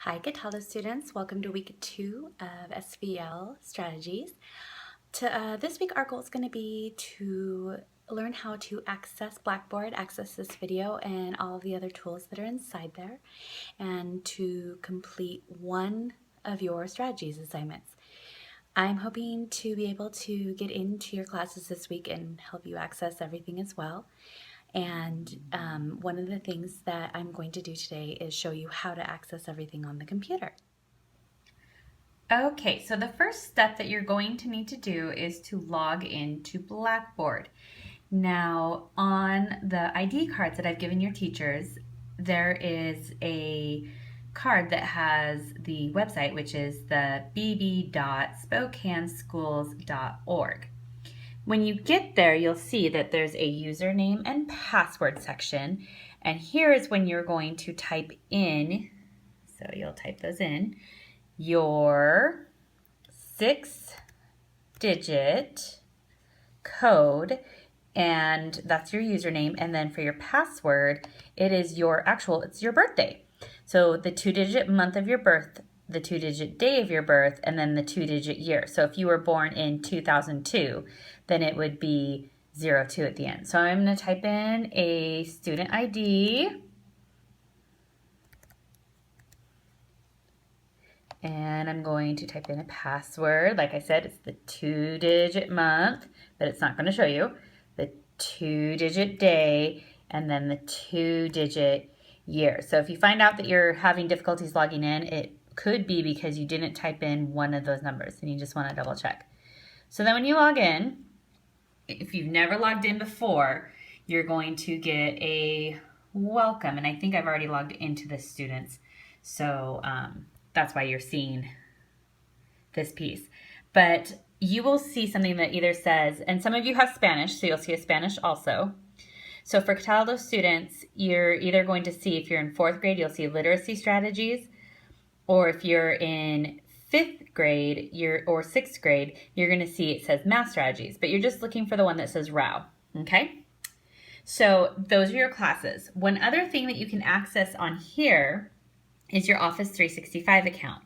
Hi Cataldo students, welcome to week 2 of SVL strategies. This week our goal is going to be to learn how to access Blackboard, access this video and all of the other tools that are inside there, and to complete one of your strategies assignments. I'm hoping to be able to get into your classes this week and help you access everything as well. And one of the things that I'm going to do today is show you how to access everything on the computer. Okay, so the first step that you're going to need to do is to log into Blackboard. Now, on the ID cards that I've given your teachers, there is a card that has the website, which is the bb.spokaneschools.org. When you get there, you'll see that there's a username and password section, and here is when you're going to type in, so you'll type those in, your 6-digit code, and that's your username. And then for your password, it is it's your birthday. So the 2-digit month of your birth, the 2-digit day of your birth, and then the 2-digit year. So if you were born in 2002, then it would be 02 at the end. So I'm going to type in a student ID. And I'm going to type in a password. Like I said, it's the 2-digit month, but it's not going to show you. The 2-digit day, and then the 2-digit year. So if you find out that you're having difficulties logging in, it could be because you didn't type in one of those numbers, and you just want to double check. So then when you log in, if you've never logged in before, you're going to get a welcome. And I think I've already logged into the students. So that's why you're seeing this piece. But you will see something that either says, and some of you have Spanish, so you'll see a Spanish also. So for Cataldo students, you're either going to see, if you're in 4th grade, you'll see literacy strategies, or if you're in 5th grade or 6th grade, you're going to see it says math strategies, but you're just looking for the one that says RAW, okay? So those are your classes. One other thing that you can access on here is your Office 365 account.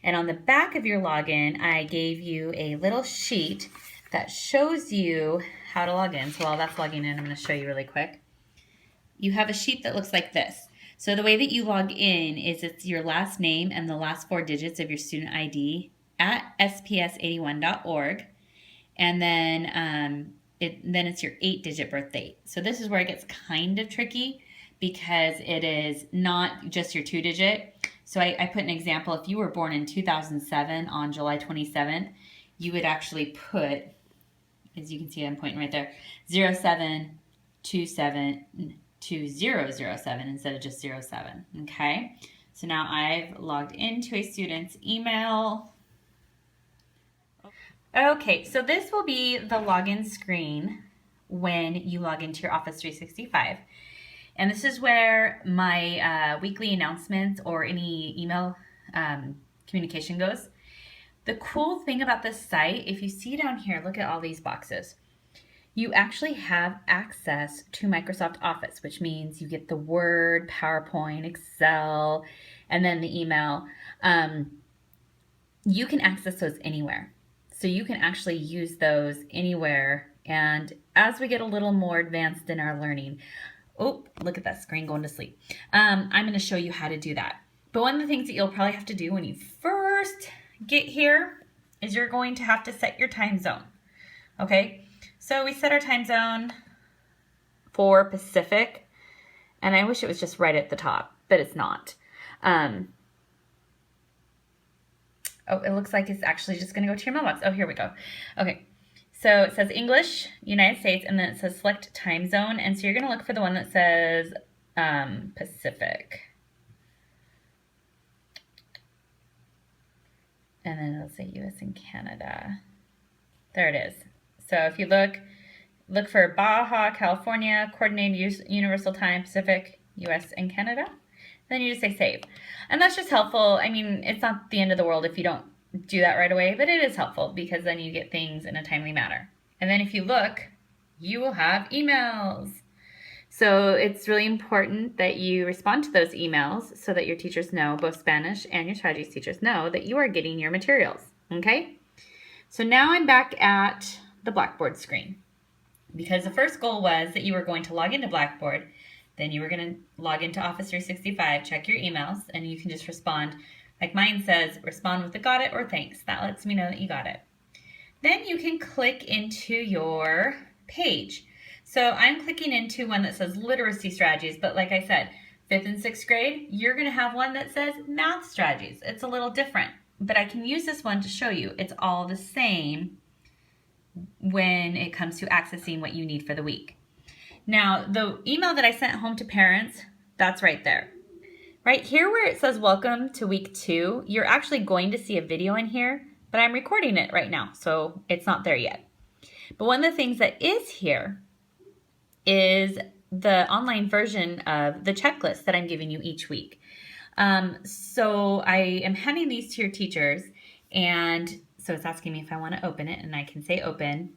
And on the back of your login, I gave you a little sheet that shows you how to log in. So while that's logging in, I'm going to show you really quick. You have a sheet that looks like this. So the way that you log in is it's your last name and the last 4 digits of your student ID at sps81.org. And then it's your 8-digit birth date. So this is where it gets kind of tricky because it is not just your 2-digit. So I put an example. If you were born in 2007 on July 27th, you would actually put, as you can see, I'm pointing right there, 07272007 instead of just 07. Okay. So now I've logged into a student's email. Okay, so this will be the login screen when you log into your Office 365. And this is where my weekly announcements or any email communication goes. The cool thing about this site, if you see down here, look at all these boxes. You actually have access to Microsoft Office, which means you get the Word, PowerPoint, Excel, and then the email. You can access those anywhere. So you can actually use those anywhere. And as we get a little more advanced in our learning, oh, look at that screen going to sleep. I'm going to show you how to do that. But one of the things that you'll probably have to do when you first get here is you're going to have to set your time zone. Okay, so we set our time zone for Pacific, and I wish it was just right at the top, but it's not. Oh, it looks like it's actually just going to go to your mailbox. Oh, here we go. Okay. So it says English, United States, and then it says select time zone. And so you're going to look for the one that says Pacific. And then it'll say US and Canada. There it is. So if you look for Baja, California, coordinated universal time, Pacific, US and Canada. Then you just say save. And that's just helpful. I mean, it's not the end of the world if you don't do that right away, but it is helpful because then you get things in a timely manner. And then if you look, you will have emails. So it's really important that you respond to those emails so that your teachers know, both Spanish and your strategies teachers know, that you are getting your materials, okay? So now I'm back at the Blackboard screen because the first goal was that you were going to log into Blackboard, then you were going to log into Office 365, check your emails, and you can just respond. Like mine says, respond with a got it or thanks. That lets me know that you got it. Then you can click into your page. So I'm clicking into one that says literacy strategies, but like I said, 5th and 6th grade, you're going to have one that says math strategies. It's a little different, but I can use this one to show you it's all the same when it comes to accessing what you need for the week. Now, the email that I sent home to parents, that's right there. Right here where it says welcome to week 2, you're actually going to see a video in here, but I'm recording it right now, so it's not there yet. But one of the things that is here is the online version of the checklist that I'm giving you each week. So I am handing these to your teachers, and so it's asking me if I want to open it, and I can say open.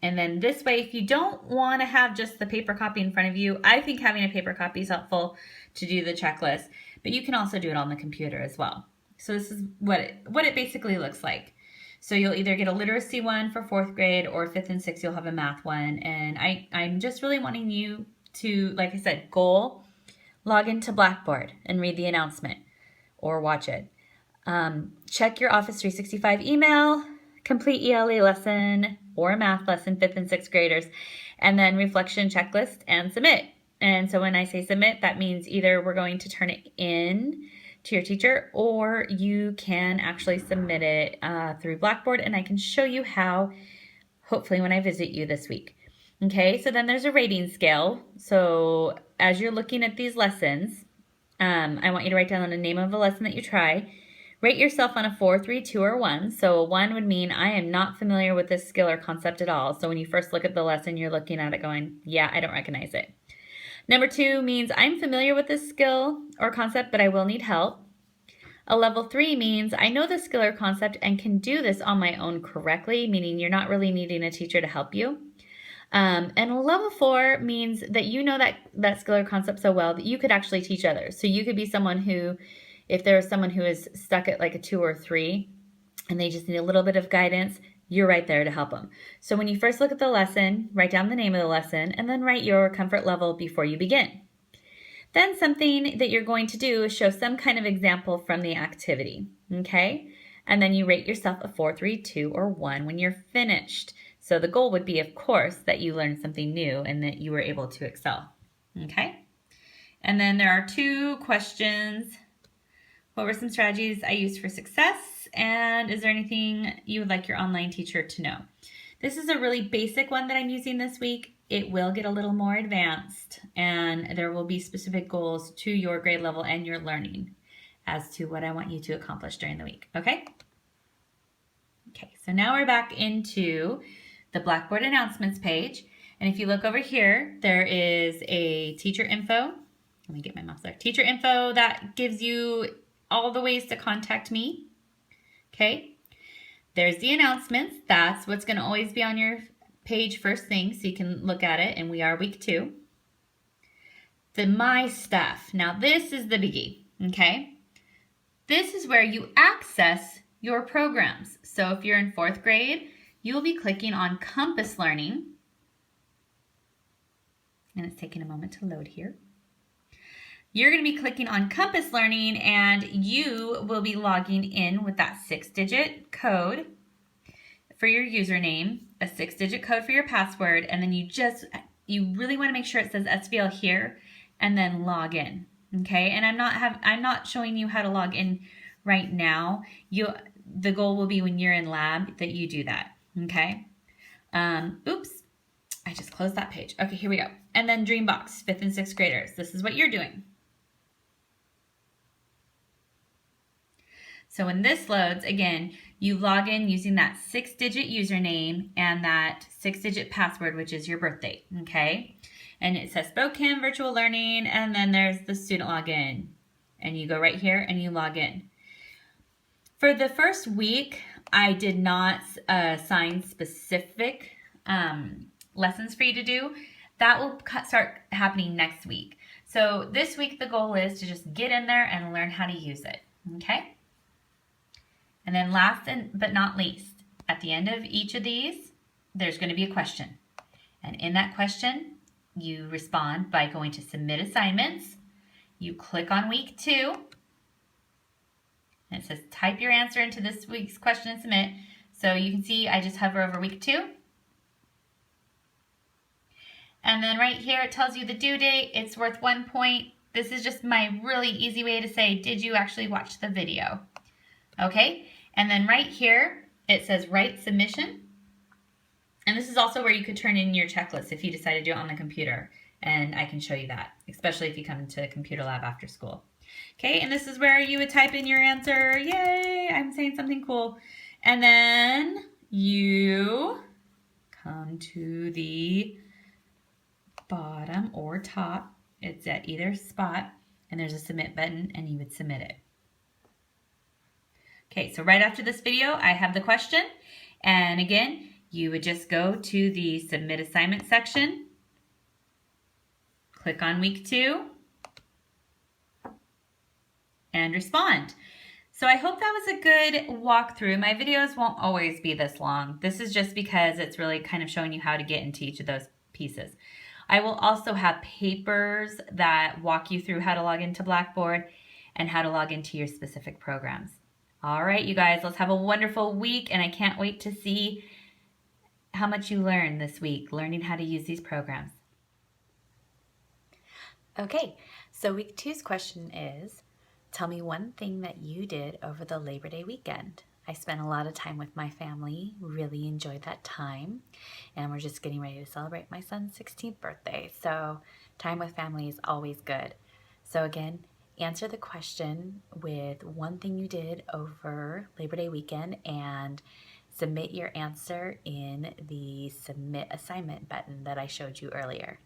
And then this way, if you don't want to have just the paper copy in front of you, I think having a paper copy is helpful to do the checklist, but you can also do it on the computer as well. So this is what it basically looks like. So you'll either get a literacy one for 4th grade or 5th and 6th, you'll have a math one. And I'm just really wanting you to, like I said, goal, log into Blackboard and read the announcement or watch it. Check your Office 365 email, complete ELA lesson or a math lesson, 5th and 6th graders, and then reflection checklist and submit. And so when I say submit, that means either we're going to turn it in to your teacher, or you can actually submit it through Blackboard, and I can show you how, hopefully when I visit you this week. Okay, so then there's a rating scale. So as you're looking at these lessons, I want you to write down the name of a lesson that you try. Rate yourself on a 4, 3, 2, or 1. So a 1 would mean I am not familiar with this skill or concept at all. So when you first look at the lesson, you're looking at it going, yeah, I don't recognize it. Number 2 means I'm familiar with this skill or concept, but I will need help. A level 3 means I know the skill or concept and can do this on my own correctly, meaning you're not really needing a teacher to help you. And a level 4 means that you know that skill or concept so well that you could actually teach others. So you could be someone who, if there is someone who is stuck at like a 2 or 3 and they just need a little bit of guidance, you're right there to help them. So when you first look at the lesson, write down the name of the lesson and then write your comfort level before you begin. Then something that you're going to do is show some kind of example from the activity, okay? And then you rate yourself a 4, 3, 2, or 1 when you're finished. So the goal would be, of course, that you learned something new and that you were able to excel, okay? And then there are 2 questions. What were some strategies I used for success? And is there anything you would like your online teacher to know? This is a really basic one that I'm using this week. It will get a little more advanced, and there will be specific goals to your grade level and your learning as to what I want you to accomplish during the week, okay? Okay, so now we're back into the Blackboard announcements page, and if you look over here, there is a teacher info. Let me get my mouse there. Teacher info that gives you all the ways to contact me, okay? There's the announcements. That's what's going to always be on your page first thing, so you can look at it, and we are week 2. The My Stuff. Now this is the biggie, okay? This is where you access your programs. So if you're in 4th grade, you'll be clicking on Compass Learning, and it's taking a moment to load here. You're going to be clicking on Compass Learning, and you will be logging in with that 6-digit code for your username, a 6-digit code for your password, and then you really want to make sure it says SVL here, and then log in. Okay, and I'm not showing you how to log in right now. The goal will be when you're in lab that you do that. Okay. Oops, I just closed that page. Okay, here we go. And then Dreambox, 5th and 6th graders. This is what you're doing. So when this loads, again, you log in using that 6-digit username and that 6-digit password, which is your birth date, okay? And it says Spokane Virtual Learning, and then there's the student login. And you go right here and you log in. For the first week, I did not assign specific lessons for you to do. That will start happening next week. So this week the goal is to just get in there and learn how to use it, okay? And then last but not least, at the end of each of these, there's going to be a question. And in that question, you respond by going to Submit Assignments. You click on week 2. And it says type your answer into this week's question and submit. So you can see I just hover over week 2. And then right here it tells you the due date. It's worth 1 point. This is just my really easy way to say, did you actually watch the video? Okay, and then right here it says write submission. And this is also where you could turn in your checklist if you decide to do it on the computer. And I can show you that, especially if you come to the computer lab after school. Okay, and this is where you would type in your answer. Yay, I'm saying something cool. And then you come to the bottom or top. It's at either spot, and there's a submit button, and you would submit it. Okay, so right after this video, I have the question. And again, you would just go to the Submit Assignment section, click on week 2, and respond. So I hope that was a good walkthrough. My videos won't always be this long. This is just because it's really kind of showing you how to get into each of those pieces. I will also have papers that walk you through how to log into Blackboard and how to log into your specific programs. All right, you guys, let's have a wonderful week, and I can't wait to see how much you learned this week, learning how to use these programs. Okay, so week 2's question is, tell me one thing that you did over the Labor Day weekend. I spent a lot of time with my family, really enjoyed that time, and we're just getting ready to celebrate my son's 16th birthday, so time with family is always good. So again, answer the question with one thing you did over Labor Day weekend and submit your answer in the Submit Assignment button that I showed you earlier.